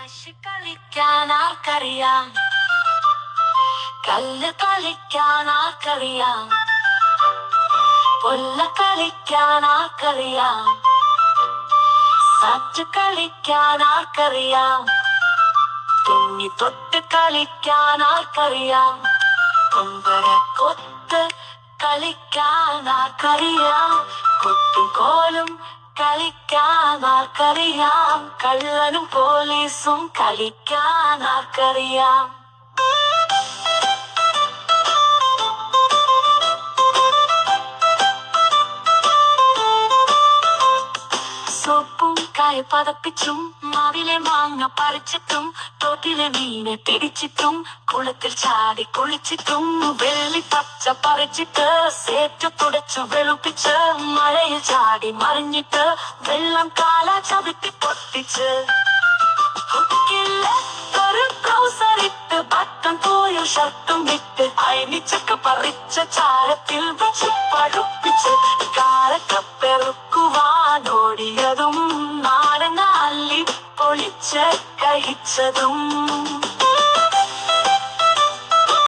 കാശ് കളിക്കാൻ ആർക്കറിയാം, കല്ല് കളിക്കാൻ ആർക്കറിയാം, പൊല്ല കളിക്കാൻ ആർക്കറിയാം, സാറ്റ് കളിക്കാൻ ആർക്കറിയാം, തുന്നി തൊട്ട് കളിക്കാൻ ആർക്കറിയാം, കൊമ്പര കൊത്ത് കളിക്കാൻ ആർക്കറിയാം, കൊട്ടും കോലും കളിക്കാൻ ആർക്കറിയാം, കള്ളനും പോലീസും കളിക്കാൻ ആർക്കറിയാം. സോപ്പും കായ പതപ്പിച്ചും മാവിലെ മാങ്ങ പറിച്ചിട്ടും തോട്ടിലെ മീനെ പിടിച്ചിട്ടും കുളത്തിൽ ചാടി കുളിച്ചിട്ടും വെള്ളി പച്ച പറിച്ചിട്ട് സേറ്റു തുടച്ചു വെളുപ്പിച്ച് മഴയിൽ ചാടി മറിഞ്ഞിട്ട് വെള്ളം കാല ചവിട്ടി പൊട്ടിച്ച് ഒരു ട്രൗസറിട്ട് ബട്ടൺ പോയ ഷർട്ടും ഇട്ട് അയനിച്ചൊക്കെ പറിച്ച ചാരത്തിൽ വെച്ച് പഴുപ്പിച്ച് കാലക്കപ്പെറുക്കുവാനോടിയതും നാടൻ അല്ലി പൊളിച്ച് കഴിച്ചതും